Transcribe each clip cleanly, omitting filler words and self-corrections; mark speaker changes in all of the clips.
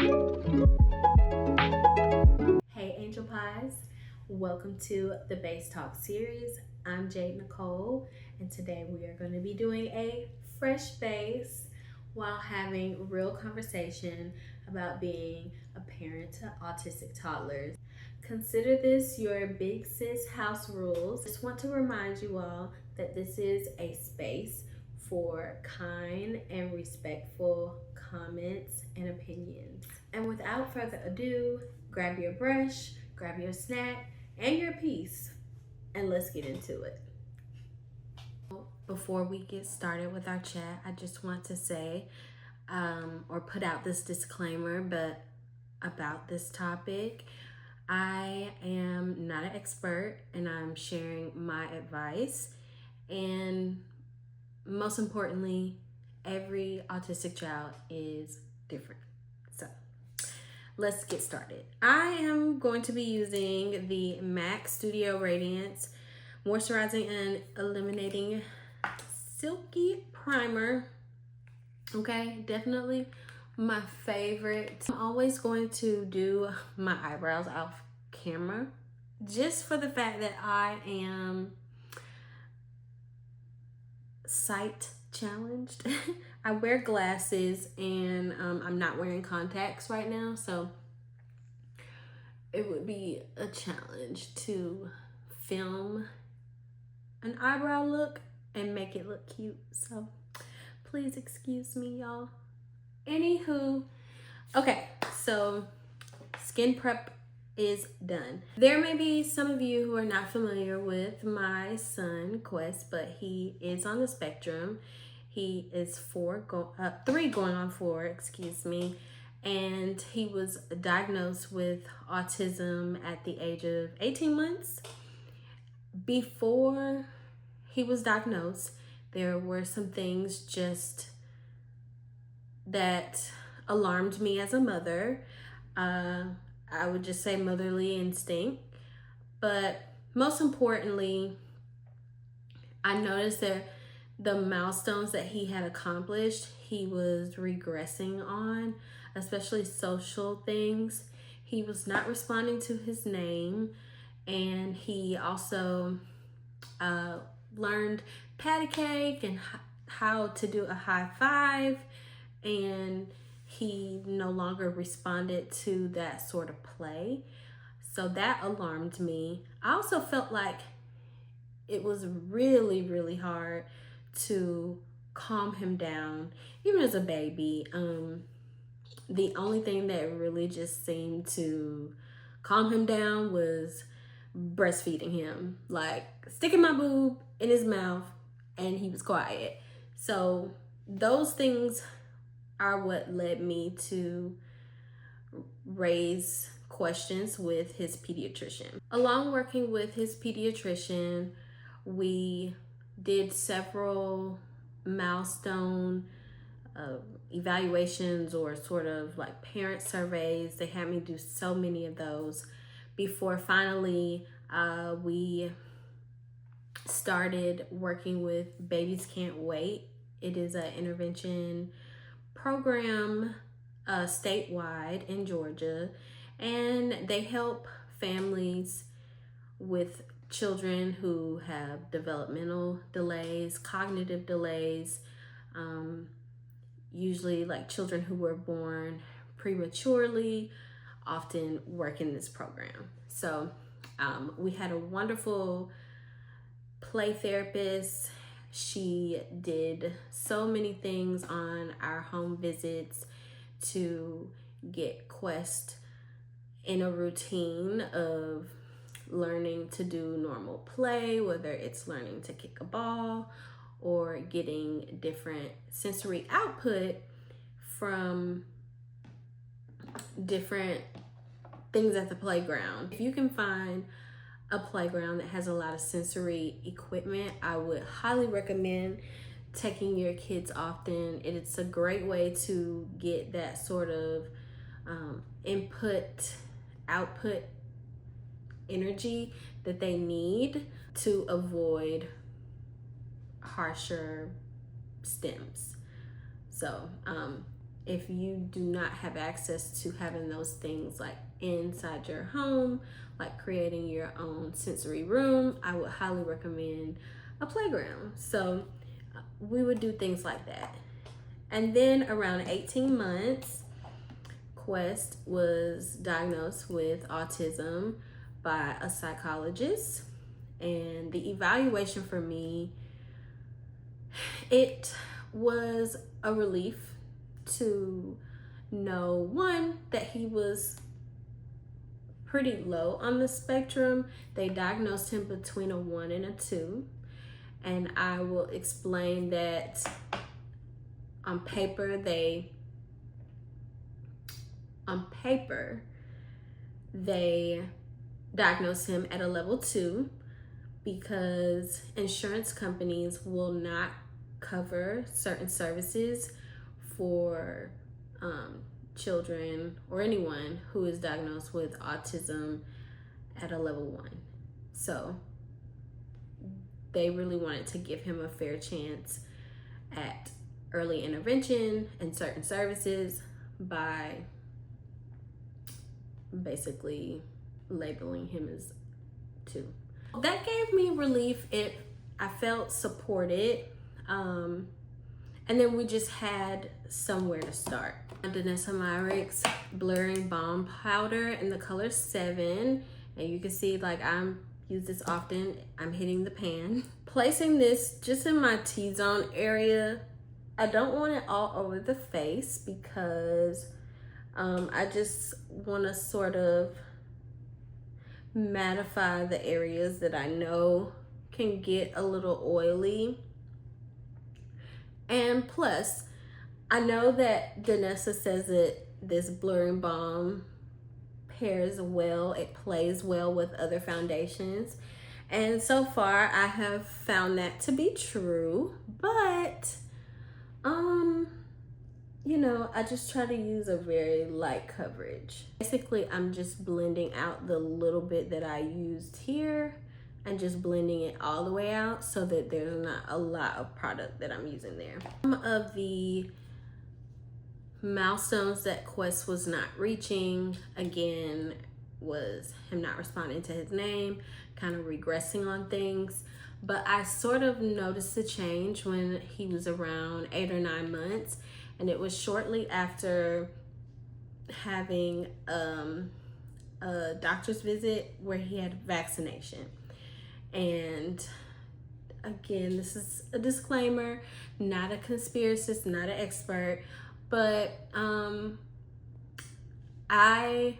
Speaker 1: Hey Angel Pies, welcome to the Base Talk series. I'm Jade Nicole, and today we are going to be doing a fresh base while having real conversation about being a parent to autistic toddlers. Consider this your big sis house rules. Just want to remind you all that this is a space for kind and respectful comments and opinions. And without further ado, grab your brush, grab your snack, and your piece, and let's get into it. Before we get started with our chat, I just want to say or put out this disclaimer, but about this topic. I am not an expert and I'm sharing my advice. And most importantly, every autistic child is different. So let's get started. I am going to be using the MAC Studio Radiance Moisturizing and Eliminating Silky Primer. Okay, definitely my favorite. I'm always going to do my eyebrows off camera just for the fact that I am sight challenged. I wear glasses and I'm not wearing contacts right now, so it would be a challenge to film an eyebrow look and make it look cute. So please excuse me, y'all. Anywho, okay, so skin prep is done. There may be some of you who are not familiar with my son, Quest, but he is on the spectrum. He is 3 going on 4, excuse me. And he was diagnosed with autism at the age of 18 months. Before he was diagnosed, there were some things just that alarmed me as a mother. I would just say motherly instinct. But most importantly, I noticed that the milestones that he had accomplished, he was regressing on, especially social things. He was not responding to his name, and he also learned patty cake and how to do a high five, and he no longer responded to that sort of play. So that alarmed me. I also felt like it was really, really hard to calm him down, even as a baby. The only thing that really just seemed to calm him down was breastfeeding him, like sticking my boob in his mouth, and he was quiet. So those things are what led me to raise questions with his pediatrician. Along working with his pediatrician, we did several milestone evaluations or sort of like parent surveys. They had me do so many of those before finally we started working with Babies Can't Wait. It is an intervention program statewide in Georgia, and they help families with children who have developmental delays, cognitive delays, usually like children who were born prematurely often work in this program. So we had a wonderful play therapist. She did so many things on our home visits to get Quest in a routine of learning to do normal play, whether it's learning to kick a ball or getting different sensory output from different things at the playground. If you can find a playground that has a lot of sensory equipment, I would highly recommend taking your kids often. It's a great way to get that sort of input output energy that they need to avoid harsher stems. So if you do not have access to having those things like inside your home, like creating your own sensory room, I would highly recommend a playground. So we would do things like that. And then around 18 months, Quest was diagnosed with autism by a psychologist. And the evaluation for me, it was a relief to know, one, that he was pretty low on the spectrum. They diagnosed him between a 1 and a 2. And I will explain that on paper they diagnosed him at a level 2 because insurance companies will not cover certain services for children or anyone who is diagnosed with autism at a level 1. So they really wanted to give him a fair chance at early intervention and certain services by basically labeling him as 2. That gave me relief. I felt supported. And then we just had somewhere to start. Danessa Myricks Blurring Balm Powder in the color 7. And you can see, like, I'm use this often. I'm hitting the pan. Placing this just in my T-zone area. I don't want it all over the face because I just want to sort of mattify the areas that I know can get a little oily. And plus, I know that Danessa says that this blurring balm pairs well, it plays well with other foundations. And so far, I have found that to be true. But, you know, I just try to use a very light coverage. Basically, I'm just blending out the little bit that I used here and just blending it all the way out so that there's not a lot of product that I'm using there. Some of the milestones that Quest was not reaching, again, was him not responding to his name, kind of regressing on things. But I sort of noticed a change when he was around 8 or 9 months, and it was shortly after having a doctor's visit where he had vaccination. And again, this is a disclaimer, not a conspiracist, not an expert, but I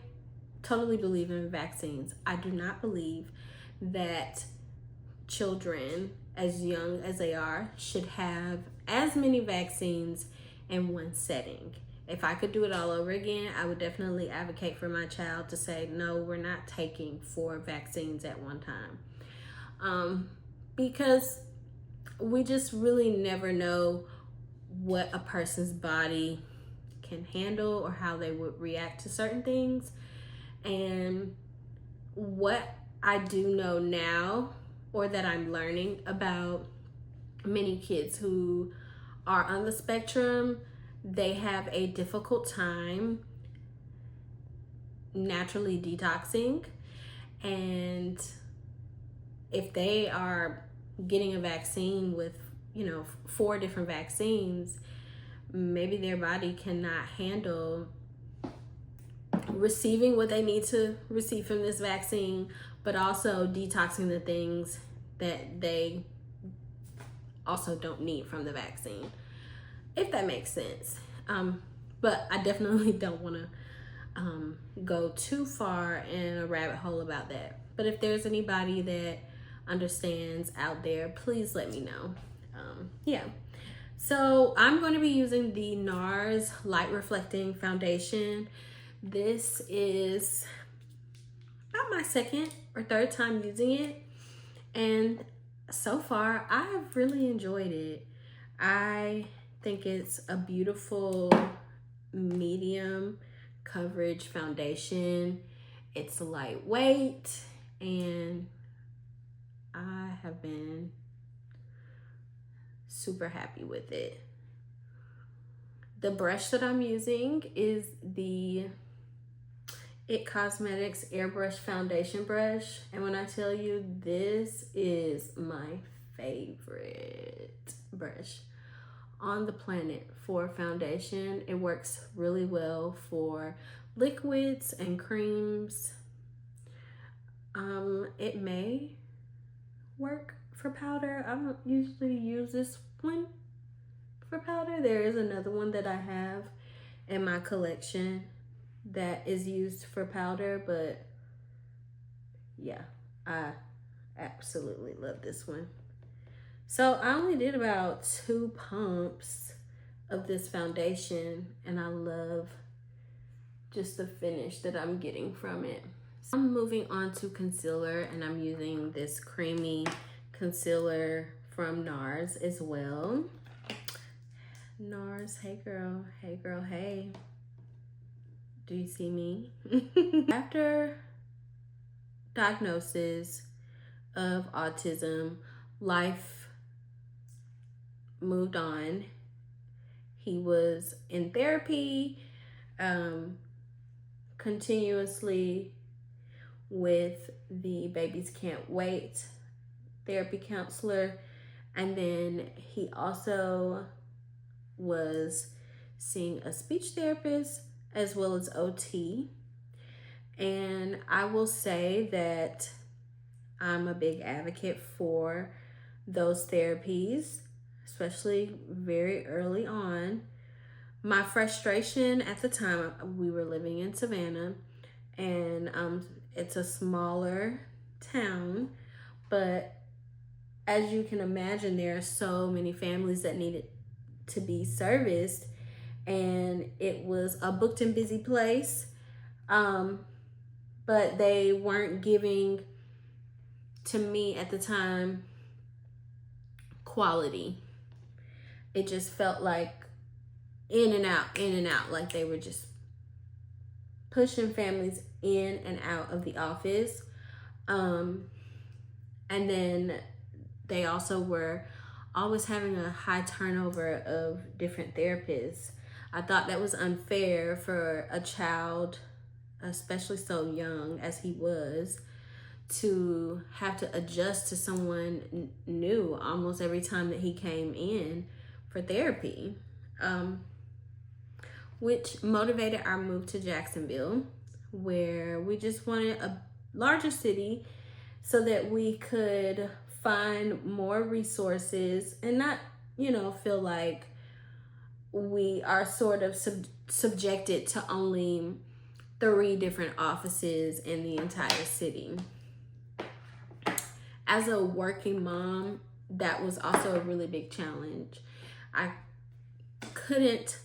Speaker 1: totally believe in vaccines. I do not believe that children as young as they are should have as many vaccines in one setting. If I could do it all over again, I would definitely advocate for my child to say, no, we're not taking 4 vaccines at one time. Because we just really never know what a person's body can handle or how they would react to certain things. And what I do know now, or that I'm learning about many kids who are on the spectrum, they have a difficult time naturally detoxing. And if they are getting a vaccine with, 4 different vaccines, maybe their body cannot handle receiving what they need to receive from this vaccine, but also detoxing the things that they also don't need from the vaccine, if that makes sense. But I definitely don't want to go too far in a rabbit hole about that. But if there's anybody that understands out there, please let me know. Yeah. So I'm going to be using the NARS Light Reflecting Foundation. This is about my 2nd or 3rd time using it. And so far, I've really enjoyed it. I think it's a beautiful medium coverage foundation. It's lightweight, and I have been super happy with it. The brush that I'm using is the It Cosmetics Airbrush Foundation Brush. And when I tell you, this is my favorite brush on the planet for foundation. It works really well for liquids and creams. It may work for powder. I don't usually use this one for powder. There is another one that I have in my collection that is used for powder, but yeah, I absolutely love this one. So I only did about 2 pumps of this foundation, and I love just the finish that I'm getting from it. So I'm moving on to concealer, and I'm using this creamy concealer from NARS as well. NARS, hey girl, hey girl, hey. Do you see me? After diagnosis of autism, life moved on. He was in therapy continuously with the Babies Can't Wait therapy counselor, and then he also was seeing a speech therapist as well as OT. And I will say that I'm a big advocate for those therapies, especially very early on. My frustration at the time, we were living in Savannah, and it's a smaller town, but as you can imagine, there are so many families that needed to be serviced, and it was a booked and busy place, but they weren't giving, to me at the time, quality. It just felt like in and out, like they were just pushing families in and out of the office. And then they also were always having a high turnover of different therapists. I thought that was unfair for a child, especially so young as he was, to have to adjust to someone new almost every time that he came in for therapy, which motivated our move to Jacksonville, where we just wanted a larger city so that we could find more resources and not, feel like we are sort of subjected to only 3 different offices in the entire city. As a working mom, that was also a really big challenge. I couldn't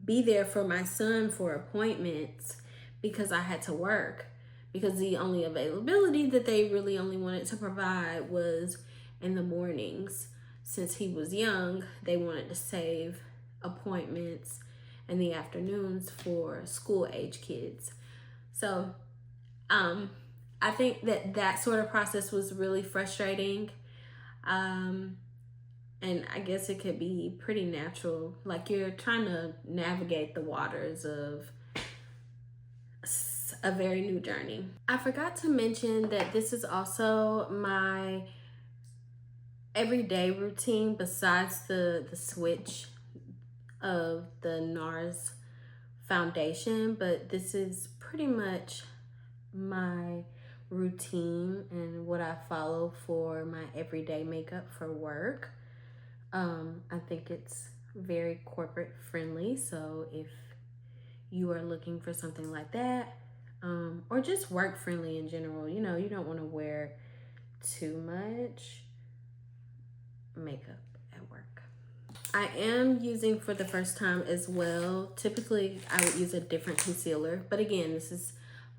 Speaker 1: be there for my son for appointments because I had to work, because the only availability that they really only wanted to provide was in the mornings. Since he was young, they wanted to save appointments in the afternoons for school age kids. So I think that sort of process was really frustrating. And I guess it could be pretty natural. Like you're trying to navigate the waters of a very new journey. I forgot to mention that this is also my everyday routine besides the switch of the NARS foundation, but this is pretty much my routine and what I follow for my everyday makeup for work. I think it's very corporate friendly, so if you are looking for something like that, or just work friendly in general, you don't want to wear too much makeup at work. I am using for the first time as well. Typically I would use a different concealer, but again, this is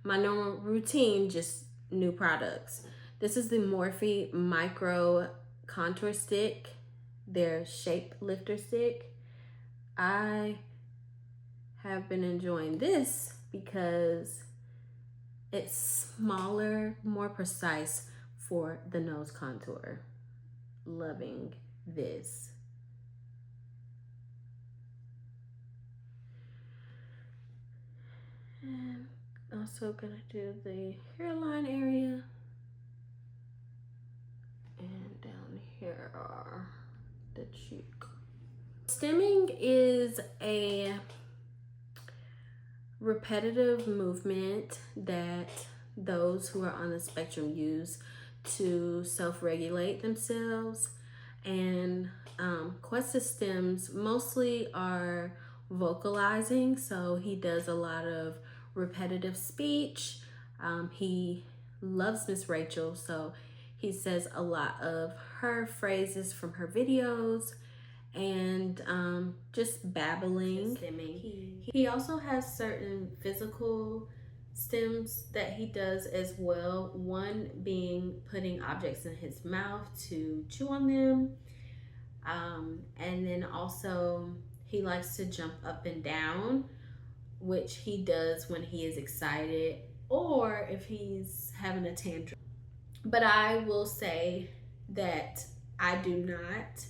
Speaker 1: my normal routine, just new products. This is the Morphe Micro Contour Stick, their Shape Lifter Stick. I have been enjoying this because it's smaller, more precise for the nose contour. Loving this. And also gonna do the hairline area. And down here are the cheek. Stimming is a repetitive movement that those who are on the spectrum use to self-regulate themselves. And Quest's stems mostly are vocalizing, so he does a lot of repetitive speech. He loves Miss Rachel, so he says a lot of her phrases from her videos and just babbling. He also has certain physical stems that he does as well. One being putting objects in his mouth to chew on them. And then also he likes to jump up and down, which he does when he is excited or if he's having a tantrum. But I will say that I do not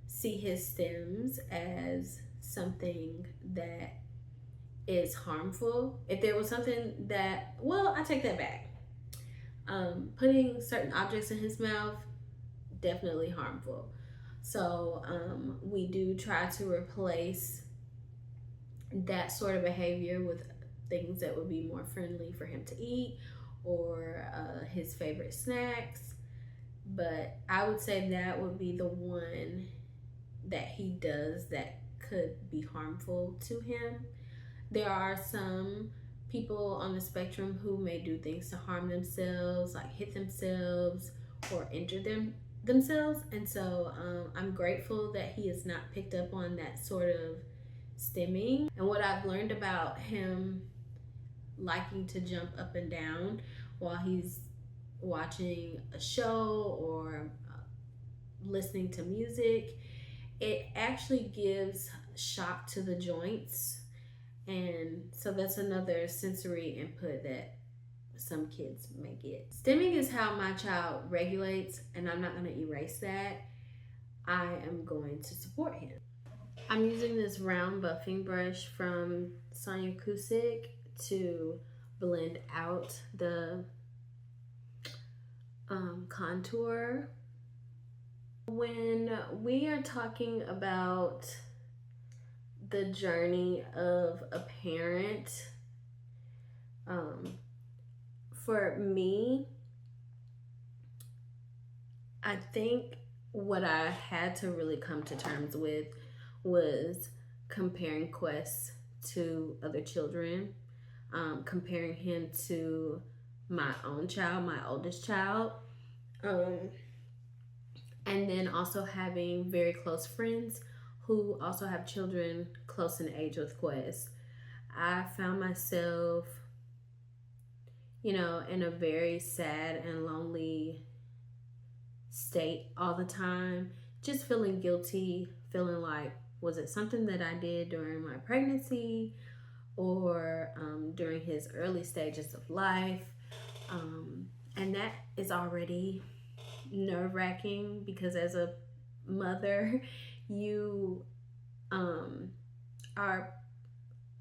Speaker 1: see his stems as something that is harmful. If there was something that, well, I take that back. Putting certain objects in his mouth, definitely harmful. So we do try to replace that sort of behavior with things that would be more friendly for him to eat or his favorite snacks. But I would say that would be the one that he does that could be harmful to him. There are some people on the spectrum who may do things to harm themselves, like hit themselves or injure themselves. And so I'm grateful that he has not picked up on that sort of stimming. And what I've learned about him liking to jump up and down while he's watching a show or listening to music, it actually gives shock to the joints. And so that's another sensory input that some kids may get. Stimming is how my child regulates, and I'm not going to erase that. I am going to support him. I'm using this round buffing brush from Sonia Kusik to blend out the contour. When we are talking about the journey of a parent, for me, I think what I had to really come to terms with was comparing Quest to other children, comparing him to my own child, my oldest child, and then also having very close friends who also have children close in age with Quest. I found myself, in a very sad and lonely state all the time, just feeling guilty, feeling like, was it something that I did during my pregnancy or during his early stages of life? And that is already nerve-wracking because as a mother, you are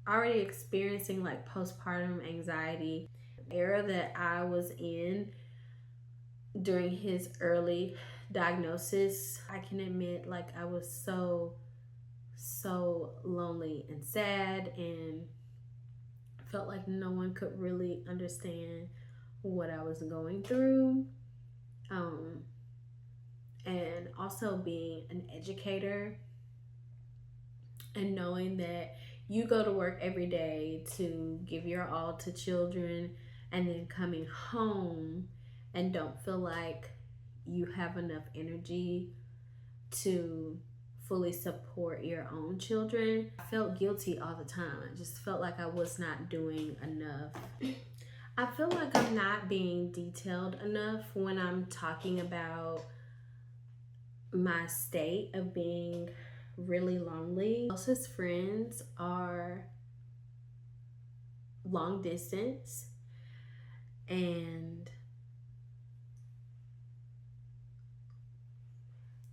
Speaker 1: already experiencing like postpartum anxiety. The era that I was in during his early diagnosis, I can admit like I was so lonely and sad and felt like no one could really understand what I was going through. And also being an educator and knowing that you go to work every day to give your all to children and then coming home and don't feel like you have enough energy to fully support your own children. I felt guilty all the time. I just felt like I was not doing enough. I feel like I'm not being detailed enough when I'm talking about my state of being really lonely. Closest friends are long distance, and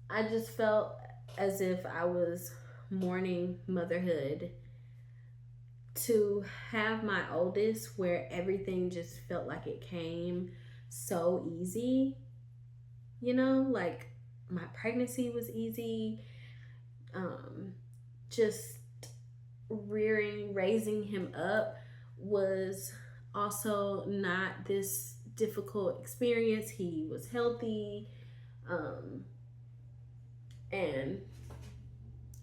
Speaker 1: I just felt as if I was mourning motherhood to have my oldest where everything just felt like it came so easy, like my pregnancy was easy. Just raising him up was also not this difficult experience. He was healthy, and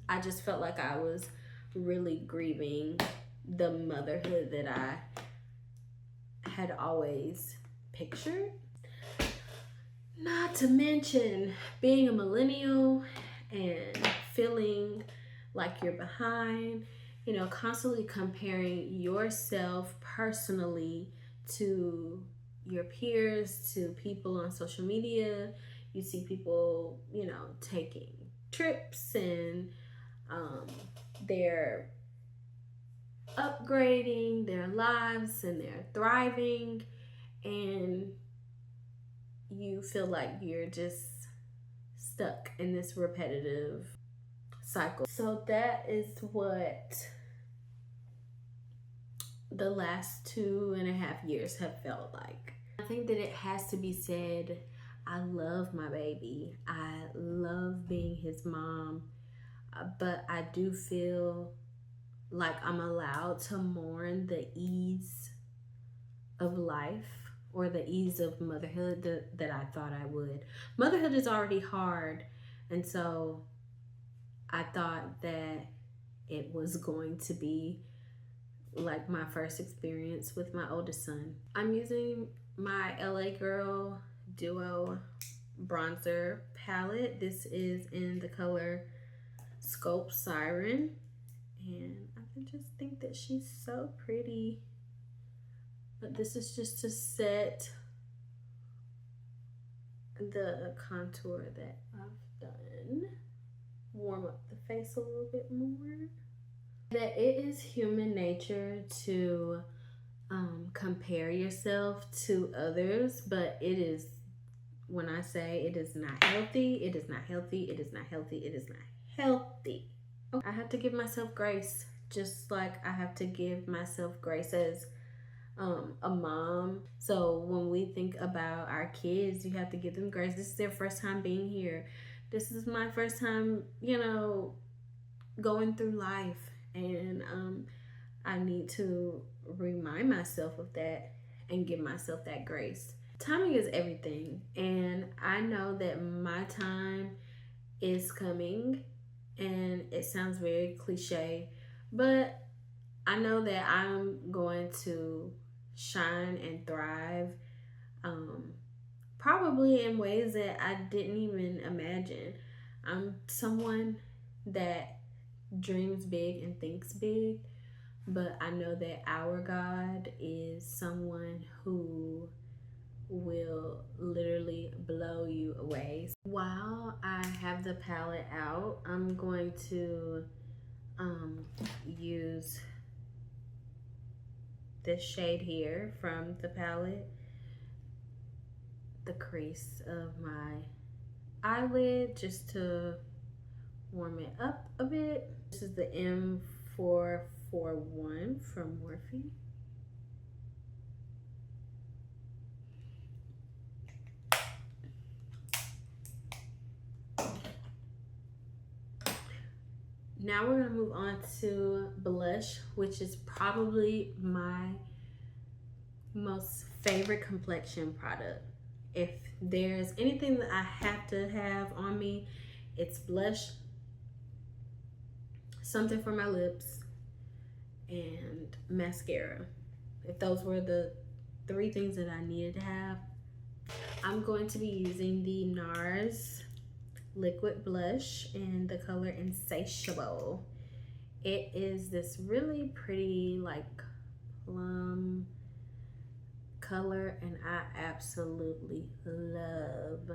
Speaker 1: I just felt like I was really grieving the motherhood that I had always pictured. Not to mention being a millennial and feeling like you're behind, constantly comparing yourself personally to your peers, to people on social media. You see people, taking trips and they're upgrading their lives and they're thriving, and you feel like you're just stuck in this repetitive cycle. So that is what the last 2.5 years have felt like. I think that it has to be said, I love my baby. I love being his mom. But I do feel like I'm allowed to mourn the ease of life, or the ease of motherhood that I thought I would. Motherhood is already hard, and so I thought that it was going to be like my first experience with my oldest son. I'm using my LA Girl Duo bronzer palette. This is in the color Scope Siren, and I just think that she's so pretty. But this is just to set the contour that I've done. Warm up the face a little bit more. That it is human nature to compare yourself to others, but it is, when I say it is not healthy, it is not healthy, it is not healthy, it is not healthy. I have to give myself grace, just like I have to give myself grace as a mom. So when we think about our kids, you have to give them grace. This is their first time being here. This is my first time, going through life, and I need to remind myself of that and give myself that grace. Timing is everything, and I know that my time is coming, and it sounds very cliche, but I know that I'm going to shine and thrive, probably in ways that I didn't even imagine. I'm someone that dreams big and thinks big, but I know that our God is someone who will literally blow you away. While I have the palette out, I'm going to use this shade here from the palette, the crease of my eyelid, just to warm it up a bit. This is the M441 from Morphe. Now we're gonna move on to blush, which is probably my most favorite complexion product. If there's anything that I have to have on me, it's blush, something for my lips, and mascara. If those were the 3 things that I needed to have, I'm going to be using the NARS liquid blush in the color Insatiable. It is this really pretty like plum color, and I absolutely love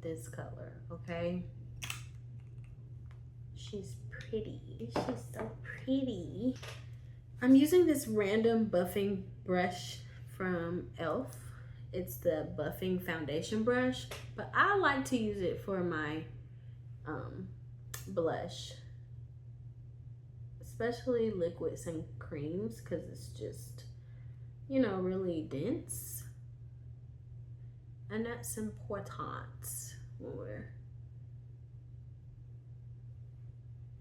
Speaker 1: this color. Okay, she's pretty. She's so pretty. I'm using this random buffing brush from e.l.f. It's the buffing foundation brush, but I like to use it for my blush, especially liquids and creams, because it's just, really dense. And that's important when we're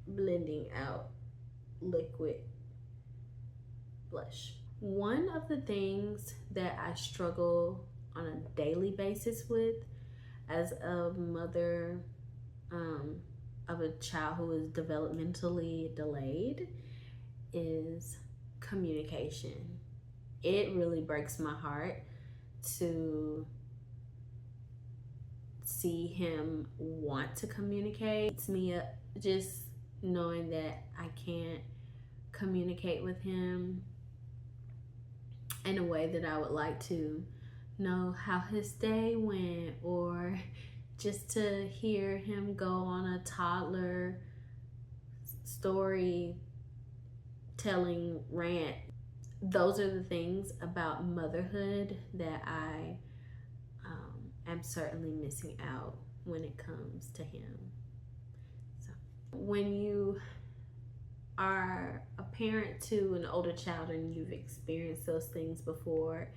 Speaker 1: blending out liquid blush. One of the things that I struggle on a daily basis with as a mother of a child who is developmentally delayed is communication. It really breaks my heart to see him want to communicate. It's me up just knowing that I can't communicate with him in a way that I would like to know how his day went, or just to hear him go on a toddler story telling rant. Those are the things about motherhood that I am certainly missing out when it comes to him. So when you are a parent to an older child and you've experienced those things before,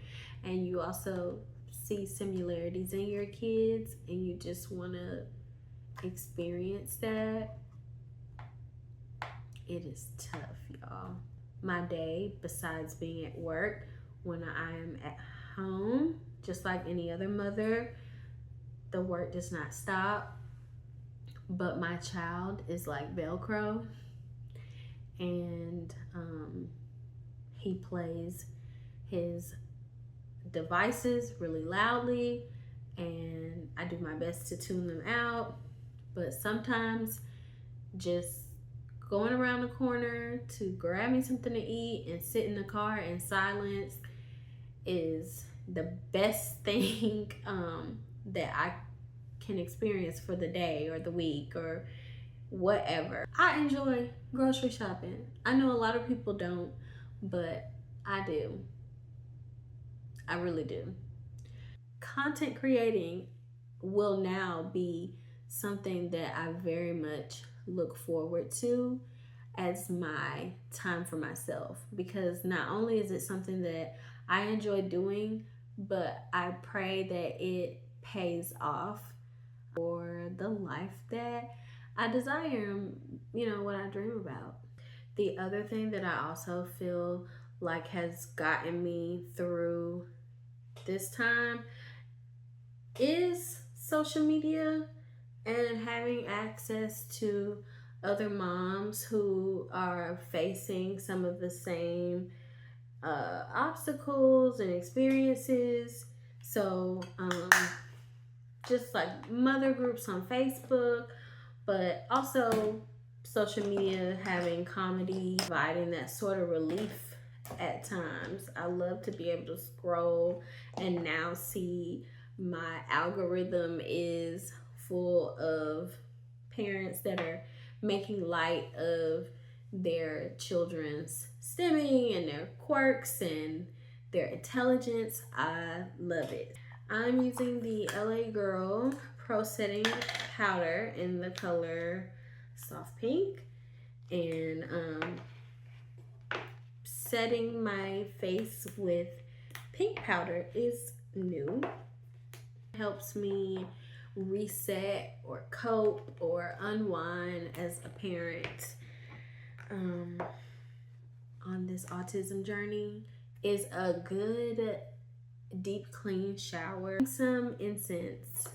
Speaker 1: and you also see similarities in your kids and you just want to experience that, it is tough, y'all. My day, besides being at work, when I am at home, just like any other mother, the work does not stop. But my child is like Velcro, and he plays his devices really loudly, and I do my best to tune them out. But sometimes just going around the corner to grab me something to eat and sit in the car in silence is the best thing that I can experience for the day or the week or whatever. I enjoy grocery shopping. I know a lot of people don't, but I do. I really do. Content creating will now be something that I very much look forward to as my time for myself, because not only is it something that I enjoy doing, but I pray that it pays off for the life that I desire, what I dream about. The other thing that I also feel like has gotten me through this time is social media and having access to other moms who are facing some of the same obstacles and experiences. So, just like mother groups on Facebook, but also social media having comedy, providing that sort of relief at times. I love to be able to scroll and now see my algorithm is full of parents that are making light of their children's stimming and their quirks and their intelligence. I love it. I'm using the LA Girl Pro Setting Powder in the color Soft Pink, and setting my face with pink powder is new. It helps me reset or cope or unwind as a parent on this autism journey. Is a good deep clean shower, some incense,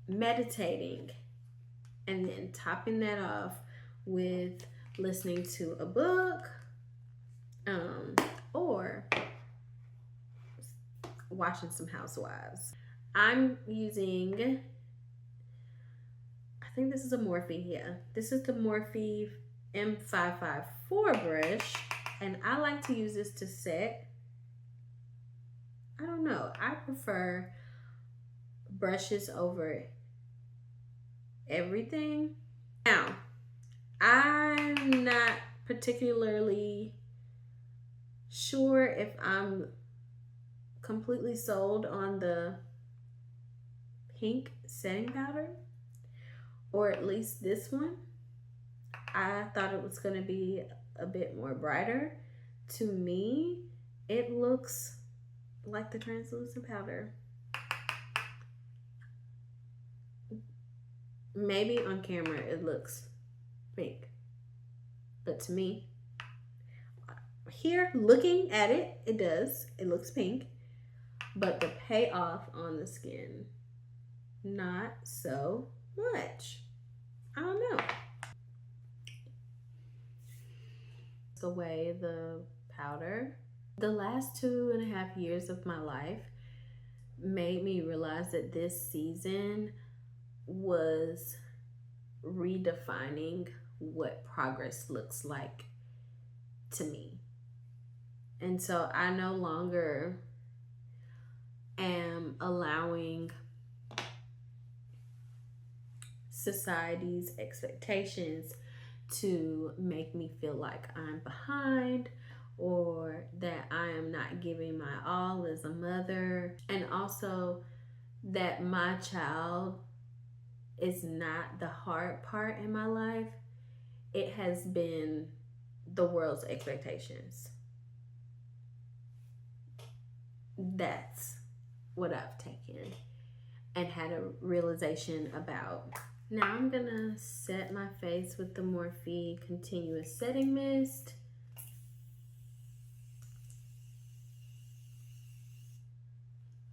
Speaker 1: meditating, and then topping that off with listening to a book or watching some Housewives. I'm using, I think this is a Morphe, yeah. This is the Morphe M554 brush, and I like to use this to set. I don't know, I prefer brushes over everything. Now, I'm not particularly sure if I'm completely sold on the pink setting powder, or at least this one. I thought it was going to be a bit more brighter. To me, it looks like the translucent powder. Maybe on camera it looks pink, but to me, here looking at it, it does. It looks pink, but the payoff on the skin, not so much. I don't know. The way the powder, the last 2.5 years of my life made me realize that this season was redefining what progress looks like to me. And so I no longer am allowing society's expectations to make me feel like I'm behind or that I am not giving my all as a mother, and also that my child is not the hard part in my life. It has been the world's expectations. That's what I've taken and had a realization about. Now I'm gonna set my face with the Morphe Continuous Setting Mist.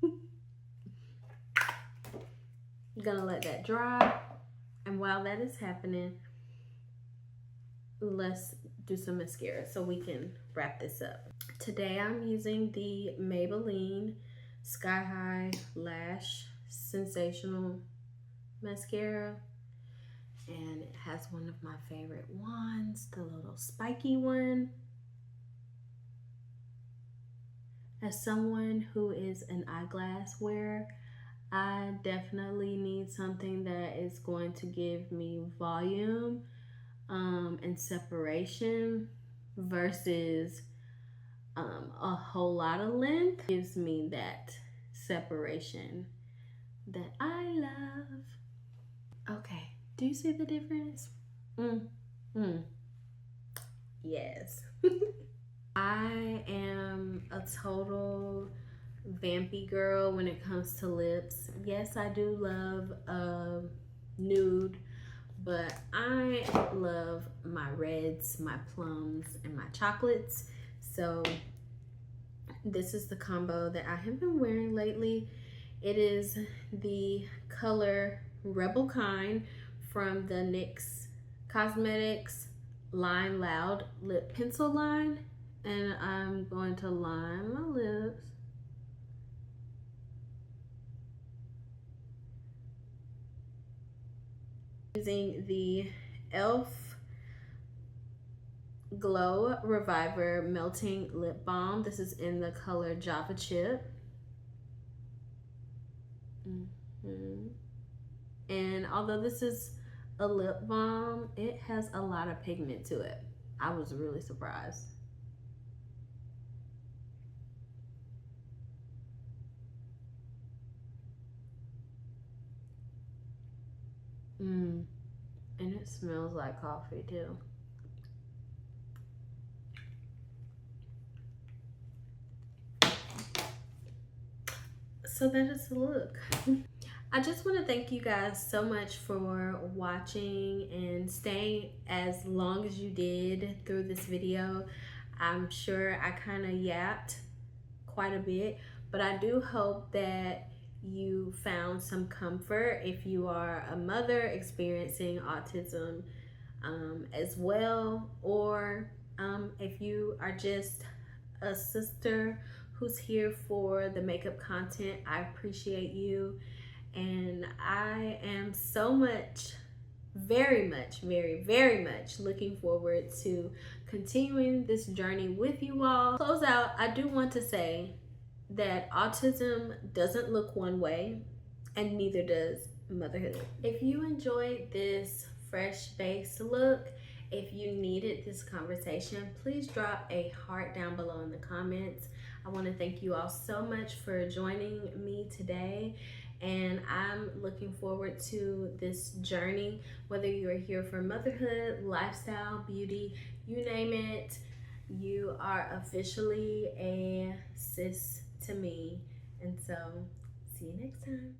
Speaker 1: I'm gonna let that dry. And while that is happening, let's do some mascara so we can wrap this up. Today I'm using the Maybelline Sky High Lash Sensational Mascara. And it has one of my favorite ones, the little spiky one. As someone who is an eyeglass wearer, I definitely need something that is going to give me volume and separation versus a whole lot of length. Gives me that separation that I love. Okay, do you see the difference? Yes. I am a total vampy girl when it comes to lips. Yes, I do love nude, but I love my reds, my plums, and my chocolates. So this is the combo that I have been wearing lately. It is the color Rebel Kind from the NYX Cosmetics Line Loud Lip Pencil line. And I'm going to line my lips. Using the e.l.f. Glow Reviver Melting Lip Balm. This is in the color Java Chip. And although this is a lip balm, it has a lot of pigment to it. I was really surprised. And it smells like coffee too. So that is the look. I just want to thank you guys so much for watching and staying as long as you did through this video. I'm sure I kind of yapped quite a bit, but I do hope that you found some comfort if you are a mother experiencing autism as well, or if you are just a sister who's here for the makeup content. I appreciate you, and I am so much, very much, very much looking forward to continuing this journey with you all. To close out, I do want to say that autism doesn't look one way, and neither does motherhood. If you enjoyed this fresh based look, if you needed this conversation, please drop a heart down below in the comments. I want to thank you all so much for joining me today, and I'm looking forward to this journey, whether you're here for motherhood, lifestyle, beauty, you name it, you are officially a sis to me. And so, see you next time.